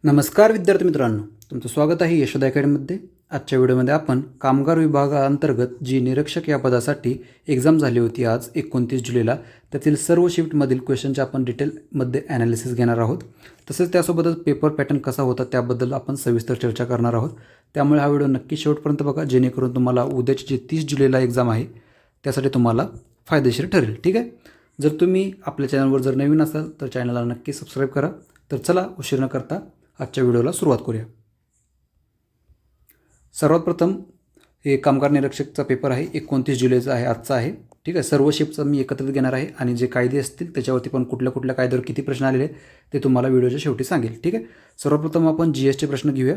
नमस्कार विद्यार्थी मित्रांनो, तुमचं स्वागत आहे यशोदा अकॅडमीमध्ये. आजच्या व्हिडिओमध्ये आपण कामगार विभागाअंतर्गत जी निरीक्षक या पदासाठी एक्झाम झाली होती आज 29 जुलैला, त्यातील सर्व शिफ्टमधील क्वेश्चनचे आपण डिटेलमध्ये ॲनालिसिस घेणार आहोत. तसेच त्यासोबतच पेपर पॅटर्न कसा होता त्याबद्दल आपण सविस्तर चर्चा करणार आहोत. त्यामुळे हा व्हिडिओ नक्की शेवटपर्यंत बघा, जेणेकरून तुम्हाला उद्याची जी 30 जुलैला एक्झाम आहे त्यासाठी तुम्हाला फायदेशीर ठरेल. ठीक आहे. जर तुम्ही आपल्या चॅनलवर जर नवीन असाल तर चॅनलला नक्की सबस्क्राईब करा. तर चला उशीर न करता आजच्या व्हिडिओला सुरुवात करूया. सर्वात प्रथम हे कामगार निरीक्षकचा पेपर आहे, 29 जुलैचा आहे, आजचा आहे. ठीक आहे. सर्व शिफ्टचा मी एकत्रित घेणार आहे आणि जे कायदे असतील त्याच्यावरती पण कुठल्या कायद्यावर किती प्रश्न आलेले ते तुम्हाला व्हिडिओच्या शेवटी सांगेल. ठीक आहे. सर्वप्रथम आपण GSचे प्रश्न घेऊया.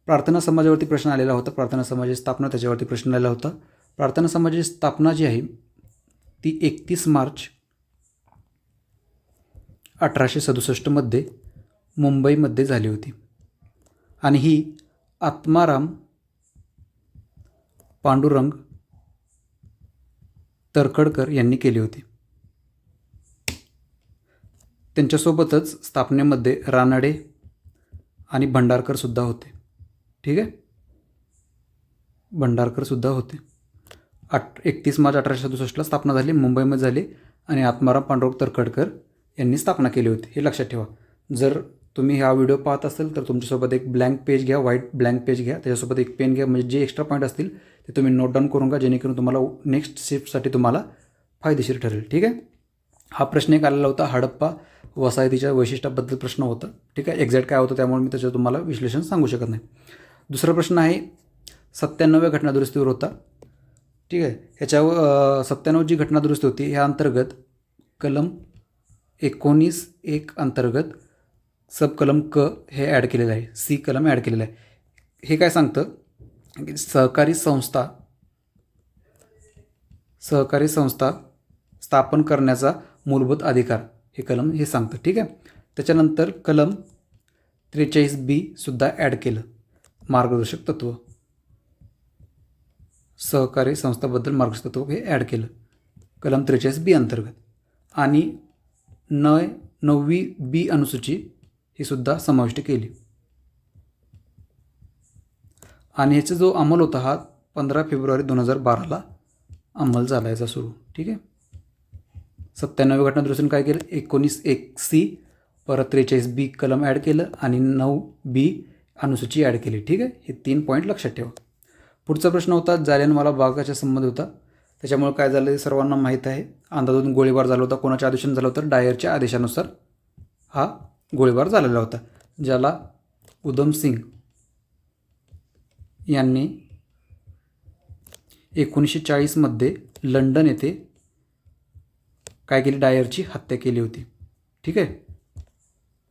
प्रार्थना समाजावरती प्रश्न आलेला होता. प्रार्थना समाजाची स्थापना त्याच्यावरती प्रश्न आलेला होता. प्रार्थना समाजाची स्थापना जी आहे ती 31 मार्च 1867 मुंबईमध्ये झाली होती आणि ही आत्माराम पांडुरंग तरखडकर यांनी केली होती. त्यांच्यासोबतच स्थापनेमध्ये रानडे आणि भंडारकर सुद्धा होते. ठीक आहे. भंडारकर सुद्धा होते. 31 मार्च 1867ला स्थापना झाली, मुंबईमध्ये झाली आणि आत्माराम पांडुरंग तरखडकर यांनी स्थापना केली होती. हे लक्षात ठेवा. जर तुम्ही हा व्हिडिओ पाहत असेल तर तुमच्यासोबत एक ब्लँक पेज घ्या, व्हाईट ब्लँक पेज घ्या, त्याच्यासोबत एक पेन घ्या, म्हणजे जे एक्स्ट्रा पॉईंट असतील ते तुम्ही नोट डाऊन करून घ्या, जेणेकरून तुम्हाला नेक्स्ट शिफ्टसाठी तुम्हाला फायदेशीर ठरेल. ठीक आहे. हा प्रश्न एक आलेला होता, हडप्पा वसाहतीच्या वैशिष्ट्याबद्दल प्रश्न होता. ठीक आहे. एक्झॅक्ट काय होतं त्यामुळे मी त्याच्यावर तुम्हाला विश्लेषण सांगू शकत नाही. दुसरा प्रश्न आहे 97व्या घटनादुरुस्तीवर होता. ठीक आहे. ह्याच्यावर 97 जी घटनादुरुस्ती होती ह्या अंतर्गत कलम 19(1) अंतर्गत सब कलम क हे ॲड केलेलं आहे, सी कलम ॲड केलेलं आहे. हे काय सांगतं की सहकारी संस्था स्थापन करण्याचा मूलभूत अधिकार हे कलम हे सांगतं. ठीक आहे. त्याच्यानंतर कलम 43B सुद्धा ॲड केलं, मार्गदर्शक तत्व, सहकारी संस्थाबद्दल मार्गदर्शक तत्व हे ॲड केलं कलम 43B अंतर्गत. आणि 9वी B अनुसूची ही सुद्धा समाविष्ट केली. आणि ह्याचा जो अंमल होता हा 15 फेब्रुवारी 2012ला अंमल झाला याचा सुरू. ठीक आहे. 97व्या घटनादुरुस्तीने काय केलं, 19(1) परत 43B कलम ॲड केलं आणि 9B अनुसूची ॲड केली. ठीक आहे. हे 3 पॉईंट लक्षात ठेवा. पुढचा प्रश्न होता जालियनवाला बागाच्या संबंध होता. त्याच्यामुळे काय झालं हे सर्वांना माहीत आहे. अंदाधुंद गोळीबार झाला होता. कोणाच्या आदेशाने झाला होता? डायरच्या आदेशानुसार हा गोळीबार झालेला होता, ज्याला उधम सिंग यांनी 1940मध्ये लंडन येथे काय केली, डायरची हत्या केली होती. ठीक आहे.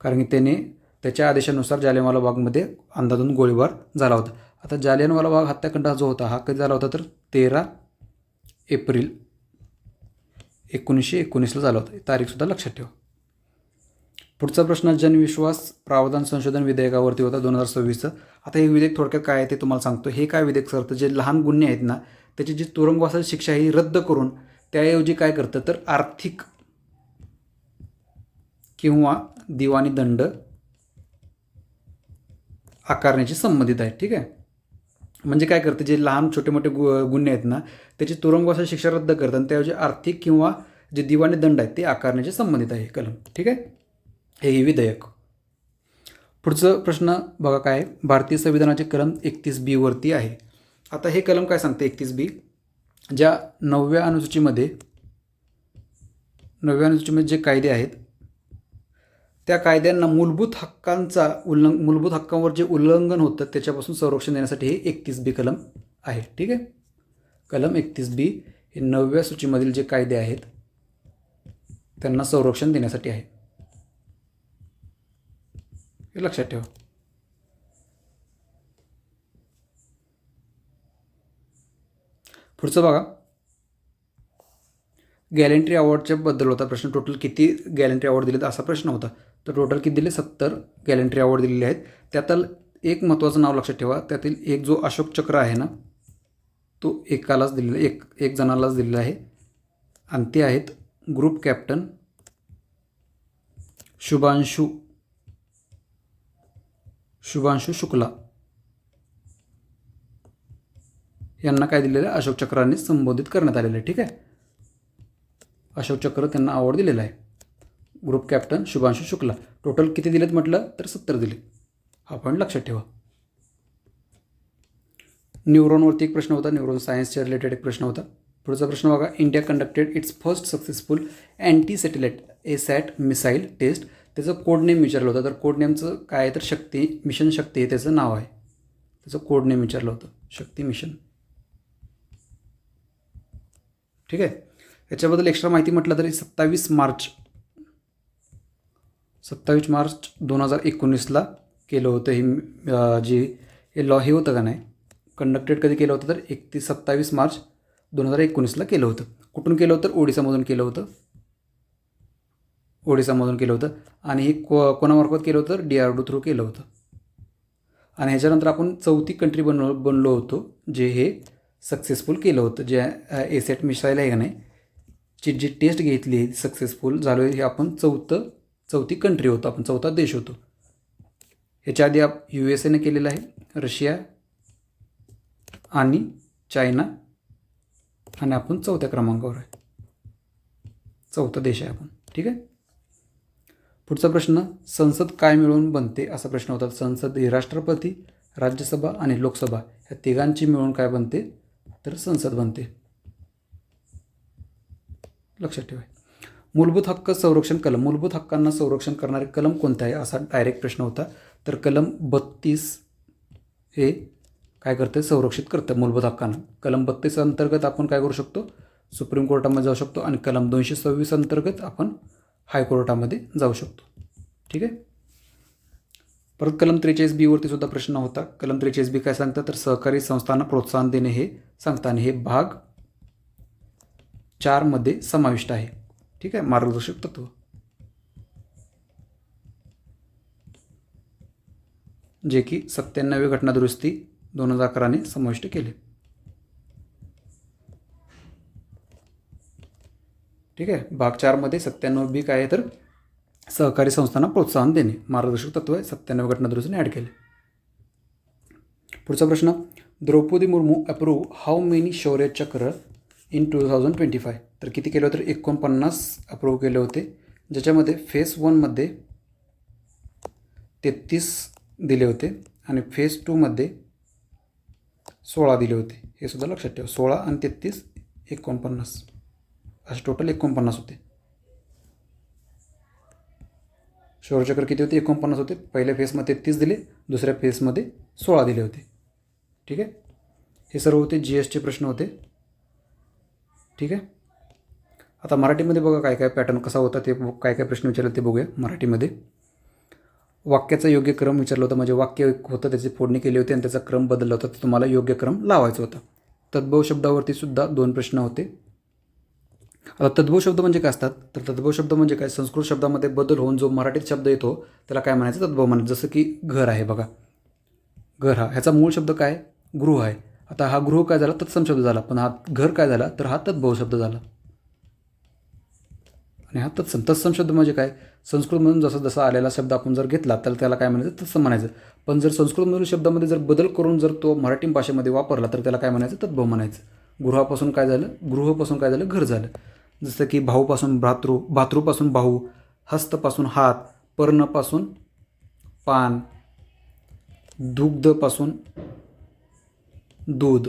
कारण की त्याने त्याच्या आदेशानुसार जालियनवाला बागमध्ये अंदाधुंद गोळीबार झाला होता. आता जालियनवाला बाग हत्याकांड जो होता हा कधी झाला होता तर 13 एप्रिल 1919ला झाला होता. तारीखसुद्धा लक्षात ठेवा. पुढचा प्रश्न जनविश्वास प्रावधान संशोधन विधेयकावरती होता 2026चं. आता हे विधेयक थोडक्यात काय आहे ते तुम्हाला सांगतो. हे काय विधेयक करतं, जे लहान गुन्हे आहेत ना त्याची जी तुरुंगवासाची शिक्षा ही रद्द करून त्याऐवजी काय करतं तर आर्थिक किंवा दिवाणी दंड आकारण्याची संबंधित आहे. ठीक आहे. म्हणजे काय करतं, जे लहान छोटे मोठे गुन्हे आहेत ना त्याची तुरुंगवासाची शिक्षा रद्द करतं आणि त्याऐवजी आर्थिक किंवा जे दिवाणी दंड आहेत ते आकारण्याचे संबंधित आहे कलम. ठीक आहे. हे विधेयक. पुढचं प्रश्न बघा काय आहे, भारतीय संविधानाचे कलम 31B वरती आहे. आता हे कलम काय सांगते 31B, ज्या 9व्या अनुसूचीमध्ये जे कायदे आहेत त्या कायद्यांना मूलभूत हक्कांवर जे उल्लंघन होतं त्याच्यापासून संरक्षण देण्यासाठी हे 31B कलम आहे. ठीक आहे. कलम 31B हे 9व्या सूचीमधील जे कायदे आहेत त्यांना संरक्षण देण्यासाठी आहे. हे लक्षात ठेवा. पुढचं बघा, गॅलेंट्री अवॉर्डच्या बद्दल होता प्रश्न. टोटल किती गॅलेंट्री अवॉर्ड दिलेत असा प्रश्न होता. तर टोटल किती दिले, 70 गॅलेंट्री अवॉर्ड दिलेले आहेत. त्यातील एक महत्त्वाचं नाव लक्षात ठेवा, त्यातील एक जो अशोक चक्र आहे ना तो एकालाच दिलेला, एक जणालाच दिलेला आहे आणि ते आहेत ग्रुप कॅप्टन शुभांशु शुभांशु शुक्ला यांना काय दिलेलं आहे, अशोक चक्राने संबोधित करण्यात आलेलं आहे. ठीक आहे, अशोक चक्र त्यांना अवॉर्ड दिलेला आहे. Group captain Shubhanshu Shukla. Total किती दिलेत म्हटलं तर 70 दिले. हा पॉईंट लक्षात ठेवा. न्यूरॉनवरती एक प्रश्न होता, न्यूरॉन सायन्सच्या रिलेटेड एक प्रश्न होता. पुढचा प्रश्न बघा. India conducted its first successful anti satellite ASAT missile test. त्याचं कोड नेम विचारलं होतं. तर कोड नेमचं काय आहे तर शक्ती, मिशन शक्ती हे त्याचं नाव आहे. त्याचं कोड नेम विचारलं होतं, शक्ती मिशन. ठीक आहे, याच्याबद्दल एक्स्ट्रा माहिती म्हटलं तरी 27 मार्च 2019ला केलं होतं. ही जी हे लॉ हे होतं का नाही कंडक्टेड कधी केलं होतं तर 27 मार्च 2019ला केलं होतं. कुठून केलं होतं तर ओडिसामधून केलं होतं. ओडिसामधून केलं होतं आणि हे कोणामार्फत केलं होतं तर DRDO थ्रू केलं होतं. आणि ह्याच्यानंतर आपण 4थी कंट्री बनलो होतो जे हे सक्सेसफुल केलं होतं. जे एसॅट मिसाईल आहे का नाही ची जी टेस्ट घेतली सक्सेसफुल झालो हे आपण 4थी कंट्री होतो, आपण 4था देश होतो. ह्याच्या आधी USA ने केलेलं आहे, रशिया आणि चायना आणि आपण 4थ्या क्रमांकावर आहे, 4था देश आहे आपण. ठीक आहे, पुढचा प्रश्न. संसद काय मिळून बनते असा प्रश्न होता. संसद ही राष्ट्रपती, राज्यसभा आणि लोकसभा ह्या तिघांची मिळून काय बनते तर संसद बनते. लक्षात ठेवा. मूलभूत हक्क संरक्षण कलम. मूलभूत हक्कांना संरक्षण करणारे कलम कोणते आहे असा डायरेक्ट प्रश्न होता. तर कलम 32 हे काय करते संरक्षित करतं मूलभूत हक्कांना. कलम 32 अंतर्गत आपण काय करू शकतो सुप्रीम कोर्टामध्ये जाऊ शकतो आणि कलम 226 अंतर्गत आपण हायकोर्टामध्ये जाऊ शकतो. ठीक आहे, परत कलम 43B वरती सुद्धा प्रश्न होता. कलम 43B काय सांगतं तर सहकारी संस्थांना प्रोत्साहन देणे हे सांगतं आणि हे भाग 4 मध्ये समाविष्ट आहे. ठीक आहे, मार्गदर्शक तत्व. जे की 97वी घटना दुरुस्ती 2011ने समाविष्ट केले. ठीक आहे, भाग 4 मध्ये 97B काय आहे तर सहकारी संस्थांना प्रोत्साहन देणे मार्गदर्शक तत्व आहे. 97 घटना दुरुस्तीने ॲड केले. पुढचा प्रश्न. Draupadi Murmu approve how many Shaurya Chakra in 2025. तर किती केलं तर 49 अप्रूव्ह केले होते, ज्याच्यामध्ये फेज 1 मध्ये 33 दिले होते आणि फेज 2 मध्ये 16 दिले होते. हे सुद्धा लक्षात ठेवा. 16 आणि 33 49 असे टोटल 49 होते. शौर्यचक्र किती होते 49 होते. पहिल्या फेजमध्ये 33 दिले, दुसऱ्या फेजमध्ये 16 दिले होते. ठीक आहे, हे सर्व होते GSचे प्रश्न होते. ठीक आहे, आता मराठीमध्ये बघा काय काय पॅटर्न कसा होता ते काय काय प्रश्न विचारले ते बघूया. मराठीमध्ये वाक्याचा योग्य क्रम विचारला होता, म्हणजे वाक्य होतं त्याची फोडणी केली होती आणि त्याचा क्रम बदलला होता, तर तुम्हाला योग्य क्रम लावायचा होता. तद्भव शब्दावरती सुद्धा 2 प्रश्न होते. आता तद्भव शब्द म्हणजे काय असतात तर तद्भव शब्द म्हणजे काय संस्कृत शब्दामध्ये बदल होऊन जो मराठीत शब्द येतो त्याला काय म्हणायचं तद्भव म्हणायचं. जसं की घर आहे बघा, घर हा ह्याचा मूळ शब्द काय गृह आहे. आता हा गृह काय झाला तत्सम शब्द झाला, पण हा घर काय झाला तर हा तद्भव शब्द झाला. आणि हा तत्सम शब्द म्हणजे काय संस्कृतमधून जसा जसा आलेला शब्द आपण जर घेतला तर त्याला काय म्हणायचं तत्सम म्हणायचं. पण जर संस्कृतमधील शब्दामध्ये जर बदल करून जर तो मराठी भाषेमध्ये वापरला तर त्याला काय म्हणायचं तद्भव म्हणायचं. गृहापासून काय झालं घर झालं. जसं की भाऊपासून भ्रातृ, भातृपासून भाऊ, हस्तपासून हात, पर्णपासून पान, दुग्धपासून दूध.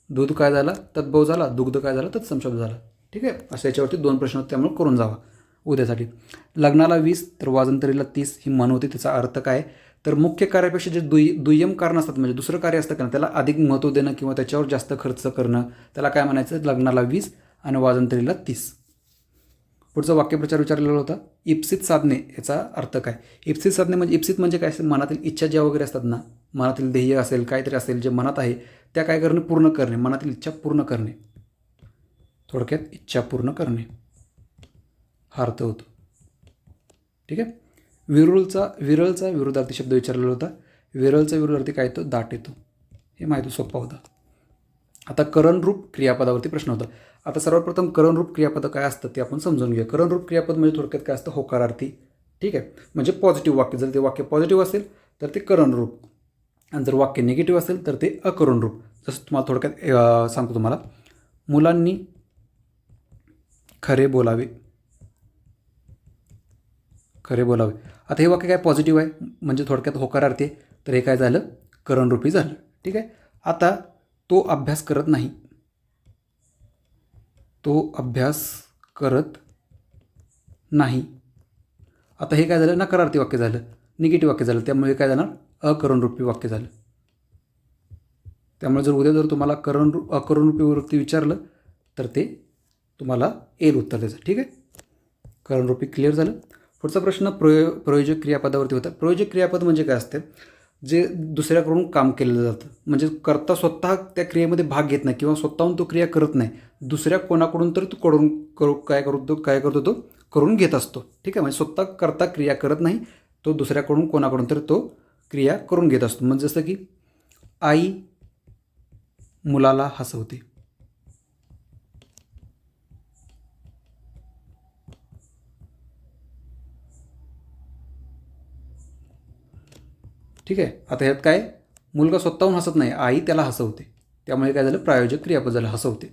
दूध काय झाला तद्भव झाला, दुग्ध काय झाला तत्सम शब्द झाला. ठीक आहे, अशा याच्यावरती 2 प्रश्न होते, त्यामुळे करून जावा उद्यासाठी. लग्नाला 20 तर वाजंत्रीला 30 ही म्हण होती. त्याचा अर्थ काय तर मुख्य कार्यापेक्षा जे दुय्यम कारण असतात म्हणजे दुसरं कार्य असतं का त्याला अधिक महत्त्व देणं किंवा त्याच्यावर जास्त खर्च करणं त्याला काय म्हणायचं लग्नाला 20 आणि वाजंत्रीला 30. पुढचा वाक्यप्रचार विचारलेला होता. इप्सित साधने याचा अर्थ काय. इप्सित साधने म्हणजे इप्सित म्हणजे काय मनातील इच्छा ज्या वगैरे असतात ना, मनातील ध्येय असेल काहीतरी असेल जे मनात आहे त्या काय करणे पूर्ण करणे, मनातील इच्छा पूर्ण करणे. थोडक्यात इच्छा पूर्ण करणे हा अर्थ होतो. ठीक आहे, विरळचा विरुद्धार्थी शब्द विचारलेला होता. विरळचा विरुद्धार्थी काय येतो दाट येतो. हे माहिती सोपा होता. आता करणरूप क्रियापदावरती प्रश्न होता. आता सर्वप्रथम करणरूप क्रियापद काय असतं ते आपण समजून घेऊया. करणरूप क्रियापद म्हणजे थोडक्यात काय असतं होकारार्थी. ठीक आहे, म्हणजे पॉझिटिव्ह वाक्य. जर ते वाक्य पॉझिटिव्ह असेल तर ते करण रूप, आणि जर वाक्य निगेटिव्ह असेल तर ते अकरण रूप. जसं तुम्हाला थोडक्यात सांगतो तुम्हाला, मुलांनी खरे बोलावे, खरे बोलावे. आता हे वाक्य काय पॉझिटिव्ह आहे, म्हणजे थोडक्यात होकारार्थी आहे, तर हे काय झालं, करणरूपी झालं. ठीक आहे. आता तो अभ्यास करत नाही, तो अभ्यास करत नाही. आता हे काय झालं, नकारार्थी वाक्य झालं, निगेटिव्ह वाक्य झालं, त्यामुळे काय जाणार, अकरणरूपी वाक्य झालं. त्यामुळे जर उद्या जर तुम्हाला अकरणरूपी वृत्ती विचारलं तर ते तुम्हाला येईल उत्तर द्यायचं. ठीक आहे. करणरूपी क्लिअर झालं. पुढचा प्रश्न प्रयोजक क्रियापदावरती होता. प्रयोजक क्रियापद म्हणजे काय असते, जे दुसऱ्याकडून काम केलं जातं, म्हणजे कर्ता स्वतः त्या क्रियेमध्ये भाग घेत नाही किंवा स्वतःहून तो क्रिया करत नाही, दुसऱ्या कोणाकडून तर तो काय करतो तो करून घेत असतो. ठीक आहे. म्हणजे स्वतः कर्ता क्रिया करत नाही, तो दुसऱ्याकडून कोणाकडून तर तो क्रिया करून घेत असतो. म्हणजे जसं की आई मुलाला हसवते. ठीक आहे. आता ह्यात काय, मुलगा स्वतःहून हसत नाही, आई त्याला हसवते, त्यामुळे काय झालं, प्रायोजक क्रियापद झालं, हसवते.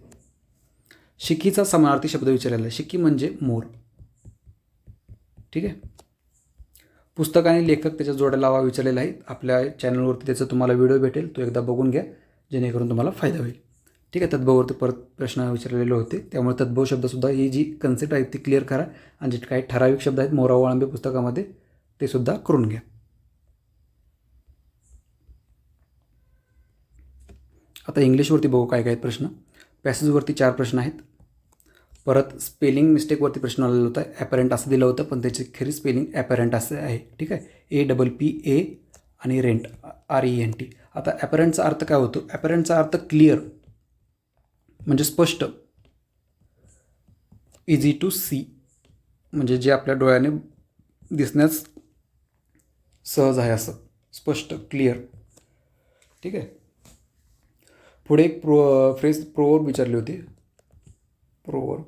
शिकीचा समानार्थी शब्द विचारलेला आहे. शिकी म्हणजे मोर. ठीक आहे. पुस्तक आणि लेखक त्याच्या जोड्या लावा विचारलेला आहे. आपल्या चॅनलवरती त्याचा तुम्हाला व्हिडिओ भेटेल, तो एकदा बघून घ्या, जेणेकरून तुम्हाला फायदा होईल. ठीक आहे. तद्भववरती परत प्रश्न विचारलेले होते, त्यामुळे तद्भव शब्दसुद्धा ही जी कन्सेप्ट आहे ती क्लिअर करा, आणि जे काही ठराविक शब्द आहेत मोरा वाळंबे पुस्तकामध्ये ते सुद्धा करून घ्या. आता इंग्लिशवरती बघू काय काय आहेत प्रश्न. पॅसेजवरती 4 प्रश्न आहेत. परत स्पेलिंग मिस्टेकवरती प्रश्न आलेला होता. ॲपरंट असं दिलं होतं, पण त्याची खरी स्पेलिंग ॲपरंट असं आहे. ठीक आहे. APPA आणि रेंट RENT. आता ॲपरंटचा अर्थ काय होतो, ॲपरंटचा अर्थ क्लिअर म्हणजे स्पष्ट, इझी टू सी म्हणजे जे आपल्या डोळ्याने दिसण्यास सहज आहे, असं स्पष्ट, क्लिअर. ठीक आहे. पुढे एक फ्रेज प्रोवर्ब विचारली होती. Proverb,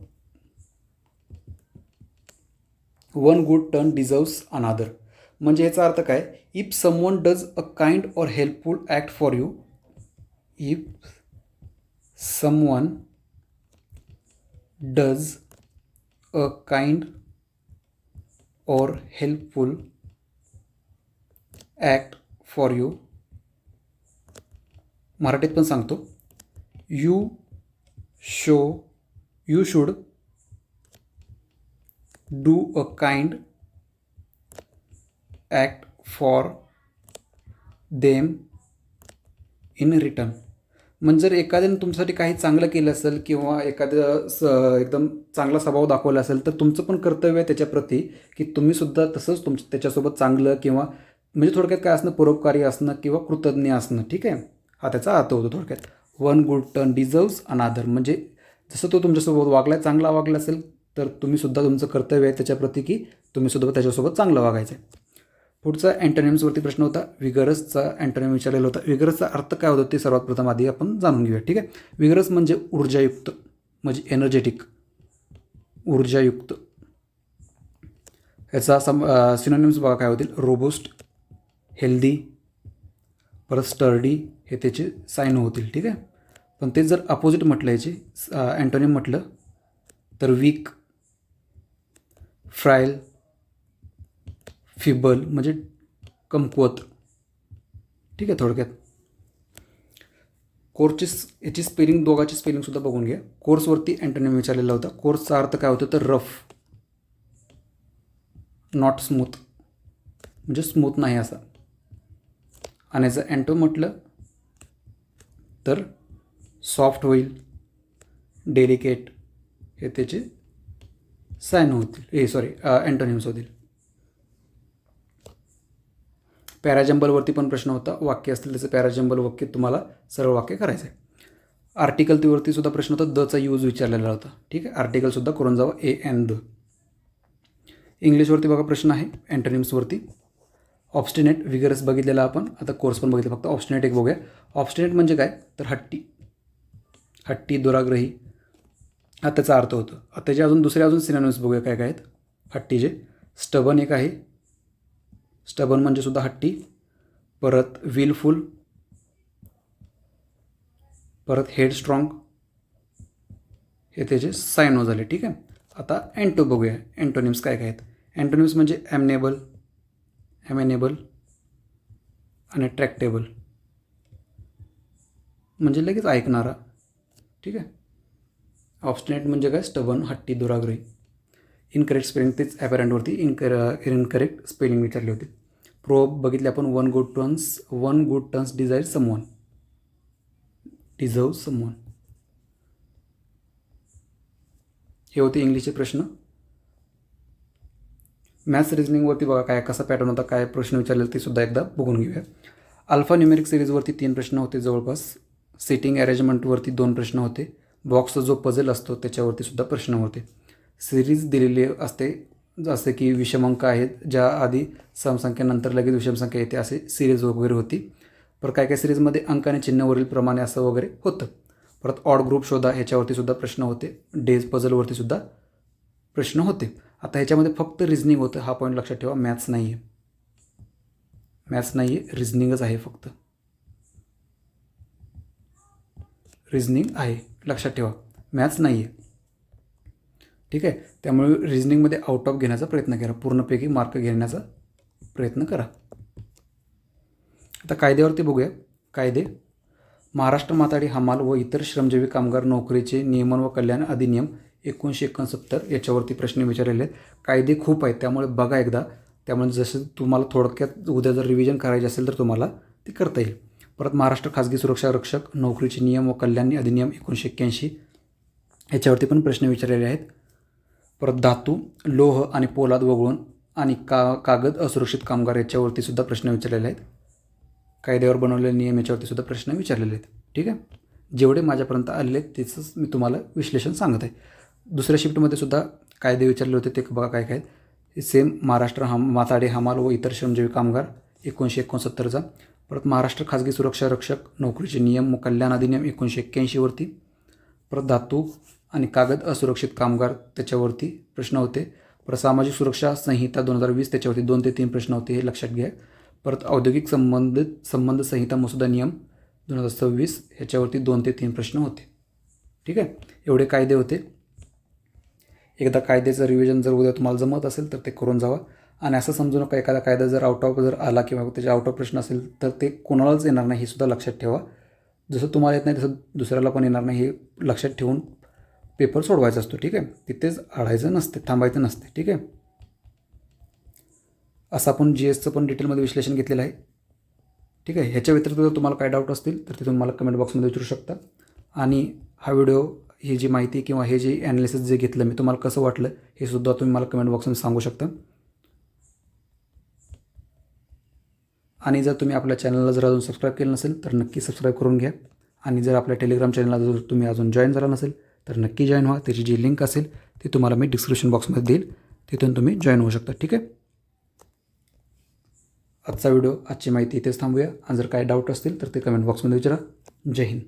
one good turn deserves अनादर. म्हणजे याचा अर्थ काय, if someone does a kind or helpful act for you, if someone does a kind और हेल्पफुल ॲक्ट फॉर यू, मराठीत पण सांगतो, you should do a kind act for them in return. म्हणजे जर एखाद्याने तुमच्यासाठी काही चांगलं केलं असेल किंवा एखादं एकदम चांगला स्वभाव दाखवला असेल, तर तुमचं पण कर्तव्य आहे त्याच्याप्रती की तुम्हीसुद्धा तसंच त्याच्यासोबत चांगलं, किंवा म्हणजे थोडक्यात काय असणं, परोपकारी असणं किंवा कृतज्ञ असणं. ठीक आहे. हा त्याचा अर्थ होतो थोडक्यात. वन गुड टर्न डिझर्व्स अनादर, म्हणजे जसं तो तुमच्यासोबत वागला, चांगला वागला असेल, तर तुम्हीसुद्धा तुमचं कर्तव्य आहे त्याच्याप्रती की तुम्हीसुद्धा त्याच्यासोबत चांगलं वागायचं आहे. पुढचा अँटोनिम्सवरती प्रश्न होता. विगरसचा अँटोनिम विचारलेला होता. विगरसचा अर्थ काय होतो ते सर्वात प्रथम आधी आपण जाणून घेऊया. ठीक आहे. विगरस म्हणजे ऊर्जायुक्त, म्हणजे एनर्जेटिक, ऊर्जायुक्त. ह्याचा सिनोनिम्स बघा काय होतील, रोबोस्ट, हेल्दी, परत स्टर्डी, हे त्याचे साइन होतील. ठीक आहे. पण ते जर अपोजिट म्हटलं, याचे अँटोनिम म्हटलं तर वीक, फ्राईल, फिबल म्हणजे कमकुवत. ठीक आहे. थोडक्यात याची स्पेलिंग, दोघांची स्पेलिंगसुद्धा बघून घ्या. कोर्सवरती अँटोनिम विचारलेला होता. कोर्सचा अर्थ काय होतं तर रफ, नॉट स्मूथ, म्हणजे स्मूथ नाही असा. आणि याचं अँटो म्हटलं तर सॉफ्ट होईल, डेलिकेट, हे त्याचे साइन होतील, अँटोनिम्स होतील. पॅराजंबलवरती पण प्रश्न होता. वाक्य असतील त्याचं पॅराजंबल वाक्य तुम्हाला सरळ वाक्य करायचं आहे. आर्टिकलवरती सुद्धा प्रश्न होता. दचा यूज विचारलेला होता. ठीक आहे. आर्टिकलसुद्धा करून जावं, ए एन द. इंग्लिशवरती बघा प्रश्न आहे अँटोनिम्सवरती. ऑब्स्टिनेट, विगरस बघितलेला आपण, आता कोर्स पण बघितलं, फक्त ऑब्स्टिनेट एक बघूया. ऑब्स्टिनेट म्हणजे काय तर हट्टी, दुराग्रही, हा त्याचा अर्थ होतो. आता त्याचे अजून सिनोनिम्स बघूया काय काय आहेत हट्टीचे. स्टबन एक आहे, स्टबन म्हणजे सुद्धा हट्टी. परत विलफुल, परत हेडस्ट्रॉंग, हे त्याचे सायनो झाले. ठीक आहे. आता अँटो बघूया. अँटोनिम्स काय काय आहेत. अँटोनिम्स म्हणजे ॲमेनेबल आणि ट्रॅक्टेबल, म्हणजे लगेच ऐकणारा. ठीक आहे. ऑब्स्टिनेट म्हणजे काय, स्टबन, हट्टी, दुराग्रही. इनकरेक्ट स्पेलिंग, तेच ॲपरंटवरती इनकरेक्ट स्पेलिंग विचारली होती. प्रोब बघितले आपण, one good turns deserve someone. हे होते इंग्लिशचे प्रश्न. मॅथ्स रिजनिंगवरती बघा काय कसा पॅटर्न होता, काय प्रश्न विचारले ते सुद्धा एकदा बघून घेऊया. अल्फा न्यूमेरिक सिरीजवरती 3 प्रश्न होते जवळपास. सिटिंग अरेंजमेंटवरती 2 प्रश्न होते. बॉक्सचा जो पझल असतो त्याच्यावरती सुद्धा प्रश्न होते. सिरीज दिलेली असते, जसे की विषम आहेत, ज्या आधी समसंख्येनंतर लगेच विषमसंख्या येते, असे सिरीज वगैरे होती. परत काय काय सिरीजमध्ये अंक आणि चिन्हवरील प्रमाणे असं वगैरे होतं. परत ऑड ग्रुप शोधा, ह्याच्यावरती सुद्धा प्रश्न होते. डेज पझलवरती सुद्धा प्रश्न होते. आता ह्याच्यामध्ये फक्त रिजनिंग होतं, हा पॉईंट लक्षात ठेवा. मॅथ्स नाही आहे, रिजनिंगच आहे, फक्त रिजनिंग आहे, लक्षात ठेवा. मॅथ्स नाही आहे. ठीक आहे. त्यामुळे रिजनिंगमध्ये आउट ऑफ घेण्याचा प्रयत्न करा, पूर्णपैकी मार्क घेण्याचा प्रयत्न करा. आता कायद्यावरती बघूया. कायदे, महाराष्ट्र माथाडी हमाल व इतर श्रमजीवी कामगार नोकरीचे नियमन व कल्याण अधिनियम 1969, याच्यावरती प्रश्न विचारलेले आहेत. कायदे खूप आहेत, त्यामुळे बघा एकदा. त्यामुळे जसं तुम्हाला थोडक्यात उद्या जर रिव्हिजन करायचे असेल तर तुम्हाला ते करता येईल. परत महाराष्ट्र खाजगी सुरक्षा रक्षक नोकरीचे नियम व कल्याण अधिनियम 1981, याच्यावरती पण प्रश्न विचारलेले आहेत. परत धातू, लोह आणि पोलाद वगळून आणि कागद असुरक्षित कामगार, याच्यावरती सुद्धा प्रश्न विचारलेले आहेत. कायद्यावर बनवलेले नियम, याच्यावरती सुद्धा प्रश्न विचारलेले आहेत. ठीक आहे. जेवढे माझ्यापर्यंत आलेले आहेत त्याचंच मी तुम्हाला विश्लेषण सांगत आहे. दुसऱ्या शिफ्टमध्ये सुद्धा कायदे विचारले होते, ते बघा काय काय. सेम महाराष्ट्र माथाडी हमाल व इतर श्रमजीवी कामगार 1969चा. परत महाराष्ट्र खाजगी सुरक्षा रक्षक नोकरीचे नियम व कल्याण अधिनियम 1981वरती. परत धातू आणि कागद असुरक्षित कामगार, त्याच्यावरती प्रश्न होते. परत सामाजिक सुरक्षा संहिता 2020, त्याच्यावरती 2 ते 3 प्रश्न होते, हे लक्षात घ्या. परत औद्योगिक संबंध संहिता मसुदा नियम 2026, ह्याच्यावरती 2 ते 3 प्रश्न होते. ठीक आहे. एवढे कायदे होते. एकदा कायद्याचं रिव्हिजन जर उद्या तुम्हाला जमत असेल तर ते करून जावा. आणि असं समजू नका एखादा कायदा जर आउट ऑफ आला किंवा त्याचे आउट ऑफ प्रश्न असेल तर ते कोणालाच येणार नाही, हे सुद्धा लक्षात ठेवा. जसं तुम्हाला येत नाही तसं दुसऱ्याला पण येणार नाही, हे लक्षात ठेवून पेपर सोडवायचा असतो. ठीक आहे. तिथेच अडायचं नसते, थांबायचं नसते. ठीक आहे. असं आपण GSचं पण डिटेलमध्ये विश्लेषण घेतलेलं आहे. ठीक आहे. ह्याच्या व्यतिरिक्त जर तुम्हाला काय डाऊट असतील तर ते तुम्हाला कमेंट बॉक्समध्ये विचारू शकता. आणि हा व्हिडिओ, ही जी माहिती किंवा हे जे ॲनालिसिस जे घेतलं मी, तुम्हाला कसं वाटलं हे सुद्धा तुम्ही मला कमेंट बॉक्समध्ये सांगू शकता. आणि जर तुम्ही आपल्या चॅनलला जर अजून सबस्क्राईब केलं नसेल तर नक्की सबस्क्राईब करून घ्या. आणि जर आपल्या टेलिग्राम चॅनलला जर तुम्ही अजून जॉईन झाला नसेल तर नक्की जॉईन व्हा. त्याची जी लिंक असेल ती तुम्हाला मी डिस्क्रिप्शन बॉक्समध्ये देईल, तिथून तुम्ही जॉईन होऊ शकता. ठीक आहे. आजचा व्हिडिओ, आजची माहिती इथेच थांबूया. आणि जर काही डाऊट असतील तर ते कमेंट बॉक्समध्ये विचारा. जय हिंद.